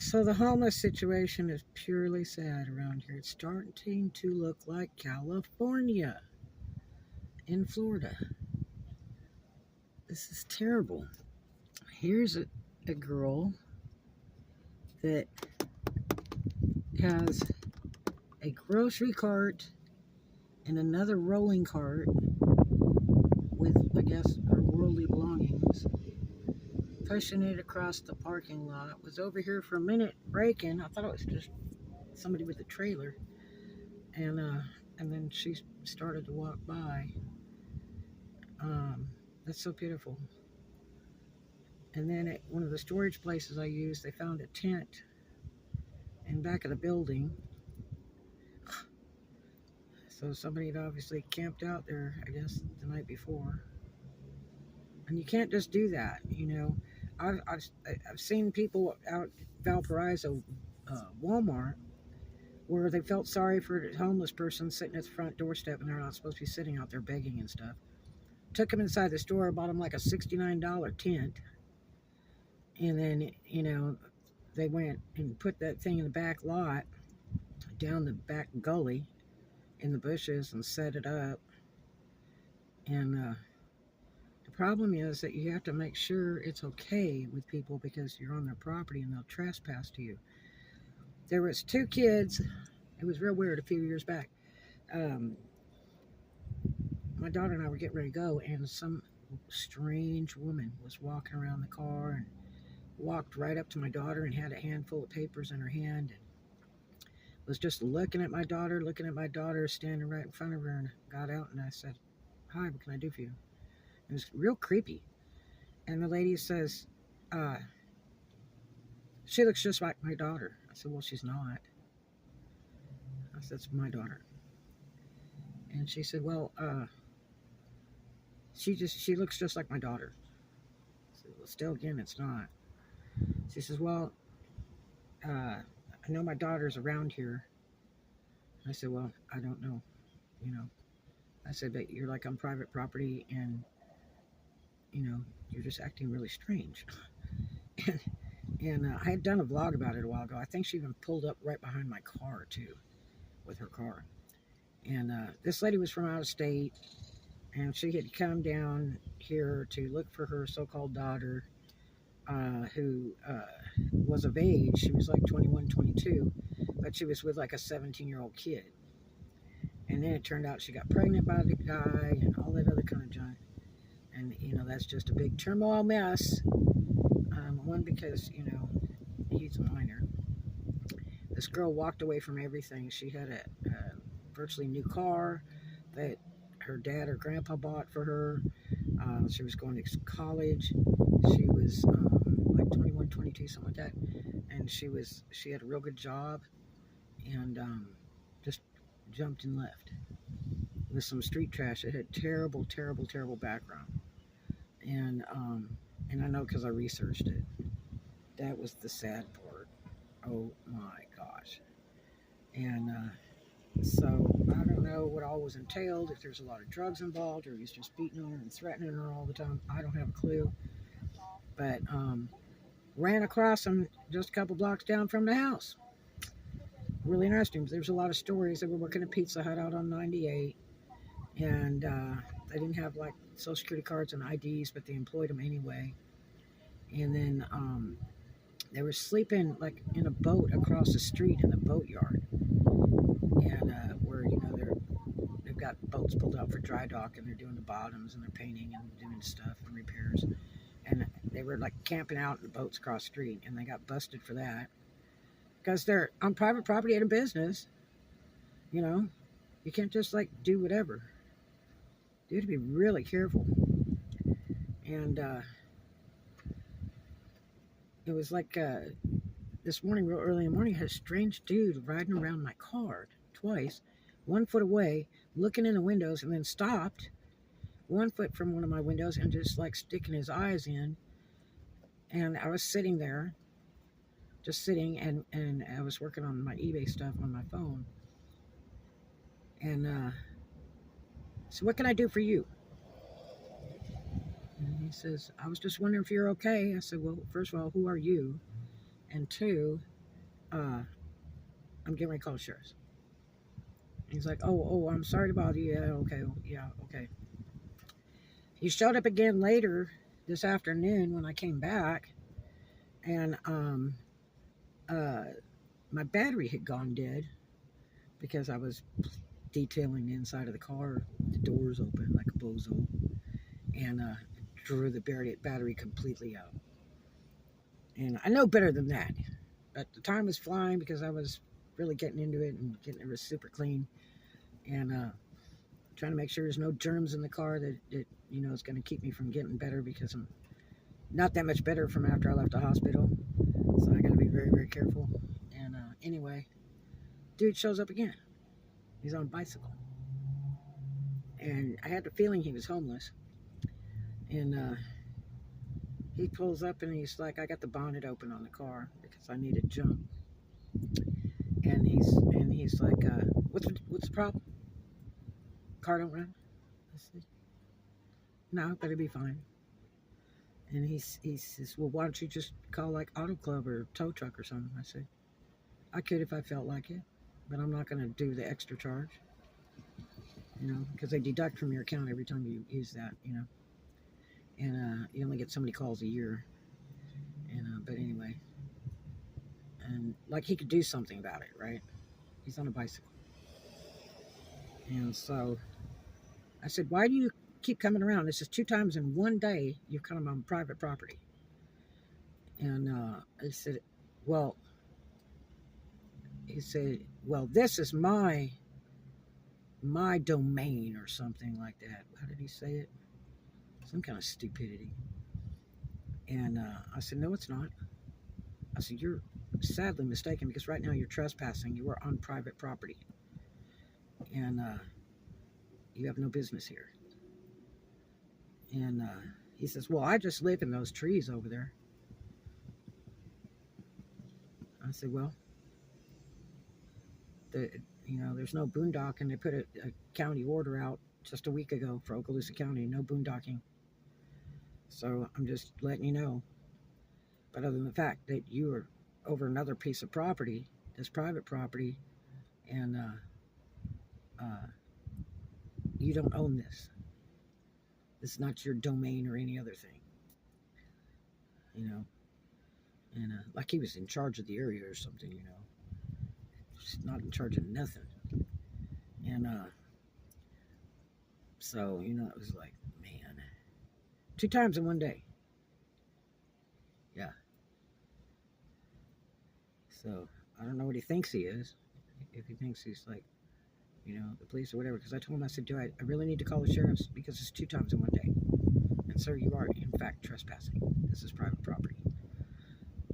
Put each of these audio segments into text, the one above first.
So the homeless situation is purely sad around here. It's starting to look like California in Florida. This is terrible. Here's a girl that has a grocery cart and another rolling cart with, I guess, her worldly belongings, pushing it across the parking lot. Was over here for a minute breaking. I thought it was just somebody with a trailer, and then she started to walk by. Um, that's so beautiful. And then at one of the storage places I use, they found a tent in back of the building. So somebody had obviously camped out there, I guess, the night before. And you can't just do that, you know. I've seen people out Valparaiso, Walmart, where they felt sorry for a homeless person sitting at the front doorstep and they're not supposed to be sitting out there begging and stuff. Took them inside the store, bought them like a $69 tent, and then, you know, they went and put that thing in the back lot, down the back gully in the bushes, and set it up. And the problem is that you have to make sure it's okay with people because you're on their property and they'll trespass to you. There was two kids. It was real weird a few years back. Um, my daughter and I were getting ready to go, and some strange woman was walking around the car and walked right up to my daughter and had a handful of papers in her hand and was just looking at my daughter standing right in front of her, and got out and I said, "Hi, what can I do for you?" It was real creepy. And the lady says, uh, "She looks just like my daughter." I said, "Well, she's not." I said, "It's my daughter." And she said, "Well, she looks just like my daughter." I said, "Well, still, again, it's not." She says, "Well, I know my daughter's around here." I said, "Well, I don't know, you know." I said, "But you're like on private property, and you know, you're just acting really strange." and I had done a vlog about it a while ago. I think she even pulled up right behind my car too, with her car. And this lady was from out of state, and she had come down here to look for her so-called daughter, who was of age. She was like 21, 22, but she was with like a 17-year-old kid. And then it turned out she got pregnant by the guy and all that other kind of junk. And, you know, that's just a big turmoil mess. One, because, you know, he's a minor. This girl walked away from everything. She had a virtually new car that her dad or grandpa bought for her. She was going to college. She was like 21, 22, something like that. And she had a real good job, and just jumped and left with some street trash. It had terrible, terrible, terrible background. And I know because I researched it. That was the sad part. Oh my gosh. And so I don't know what all was entailed, if there's a lot of drugs involved or he's just beating on her and threatening her all the time. I don't have a clue. But ran across him just a couple blocks down from the house. Really interesting. There's a lot of stories. They were working at Pizza Hut out on 98, and they didn't have like social security cards and IDs, but they employed them anyway. And then they were sleeping like in a boat across the street in the boatyard, and where, you know, they've got boats pulled out for dry dock, and they're doing the bottoms and they're painting and doing stuff and repairs. And they were like camping out in the boats across the street, and they got busted for that because they're on private property at a business. You know, you can't just like do whatever. You have to be really careful. And it was like this morning, real early in the morning, I had a strange dude riding around my car twice, 1 foot away, looking in the windows, and then stopped 1 foot from one of my windows and just like sticking his eyes in. And I was sitting there, just sitting, and I was working on my eBay stuff on my phone. And so, "What can I do for you?" And he says, "I was just wondering if you're okay." I said, "Well, first of all, who are you? And two, I'm getting ready to call the sheriff's. He's like, oh, I'm sorry to bother you. Yeah, okay. He showed up again later this afternoon when I came back, and uh, my battery had gone dead because I was detailing the inside of the car, the doors open like a bozo, and drew the battery completely out. And I know better than that, but the time was flying because I was really getting into it and getting it super clean, and trying to make sure there's no germs in the car that is going to keep me from getting better, because I'm not that much better from after I left the hospital. So I got to be very, very careful. And anyway, dude shows up again. He's on a bicycle. And I had the feeling he was homeless. And he pulls up and he's like, I got the bonnet open on the car because I needed jump. And he's like, what's the problem? Car don't run? I said, no, but it'll be fine. And he says, well, why don't you just call like Auto Club or tow truck or something? I said, I could if I felt like it, but I'm not going to do the extra charge, because they deduct from your account every time you use that, and you only get so many calls a year. And but anyway, and like he could do something about it, right? He's on a bicycle. And so I said, why do you keep coming around? This is 2 times in one day you've come on private property. And I said, well, this is my domain or something like that. How did he say it? Some kind of stupidity. And I said, no, it's not. I said, you're sadly mistaken, because right now you're trespassing. You are on private property. And you have no business here. And he says, well, I just live in those trees over there. I said, well, there's no boondocking. They put a county order out just a week ago for Okaloosa County, no boondocking. So I'm just letting you know. But other than the fact that you are over another piece of property, this private property, and you don't own this. It's not your domain or any other thing. And like he was in charge of the area or something, Just not in charge of nothing. And so, it was like, man, 2 times in one day. Yeah. So I don't know what he thinks he is. If he thinks he's like, the police or whatever. Because I told him, I said, I really need to call the sheriff's because it's 2 times in one day. And sir, you are in fact trespassing. This is private property.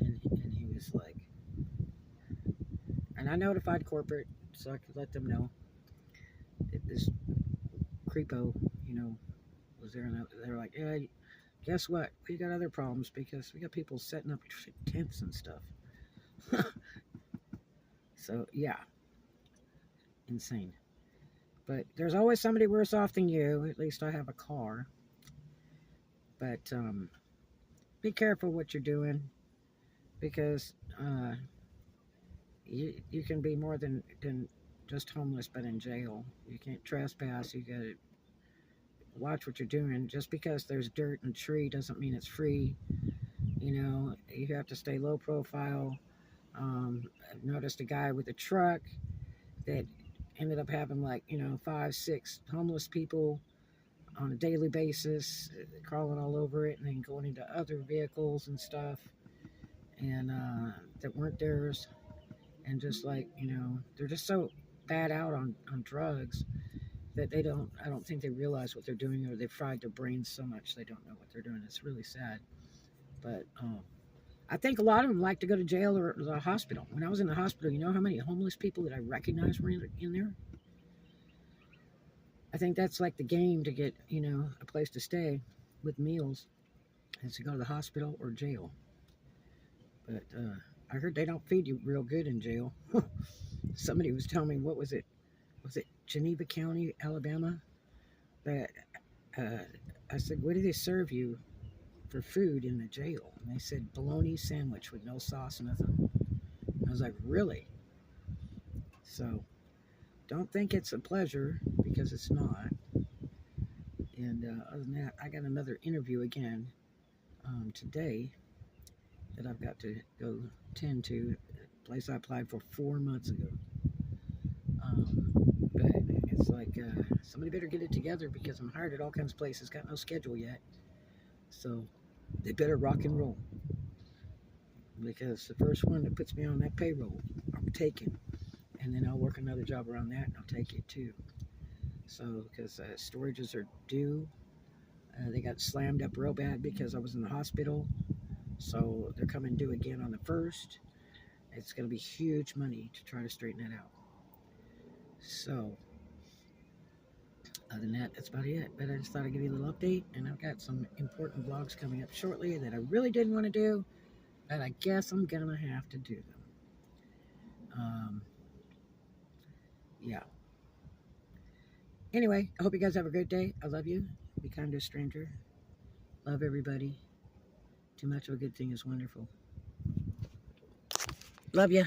And he was like, and I notified corporate so I could let them know that this creepo, was there. And they were like, yeah, guess what? We got other problems because we got people setting up tents and stuff. So, yeah. Insane. But there's always somebody worse off than you. At least I have a car. But be careful what you're doing, because you can be more than just homeless, but in jail. You can't trespass. You got to watch what you're doing. Just because there's dirt and tree doesn't mean it's free. You have to stay low profile. I've noticed a guy with a truck that ended up having 5, 6 homeless people on a daily basis, crawling all over it and then going into other vehicles and stuff, and that weren't theirs. And just they're just so bad out on drugs that I don't think they realize what they're doing, or they've fried their brains so much they don't know what they're doing. It's really sad. But I think a lot of them like to go to jail or the hospital. When I was in the hospital, you know how many homeless people that I recognized were in there? I think that's like the game to get, a place to stay with meals, is to go to the hospital or jail. But I heard they don't feed you real good in jail. Somebody was telling me, what was it? Was it Geneva County, Alabama? That I said, what do they serve you for food in the jail? And they said bologna sandwich with no sauce, nothing. I was like, really? So don't think it's a pleasure, because it's not. And other than that, I got another interview again today that I've got to go tend to. A place I applied for 4 months ago. Um, but it's like somebody better get it together, because I'm hired at all kinds of places, got no schedule yet. So they better rock and roll, because the first one that puts me on that payroll, I'm taking. And then I'll work another job around that, and I'll take it too. So, because storages are due, they got slammed up real bad because I was in the hospital. So they're coming due again on the 1st. It's going to be huge money to try to straighten that out. So, other than that, that's about it. But I just thought I'd give you a little update. And I've got some important vlogs coming up shortly that I really didn't want to do, but I guess I'm going to have to do them. Yeah. Anyway, I hope you guys have a great day. I love you. Be kind to a stranger. Love everybody. Too much of a good thing is wonderful. Love you.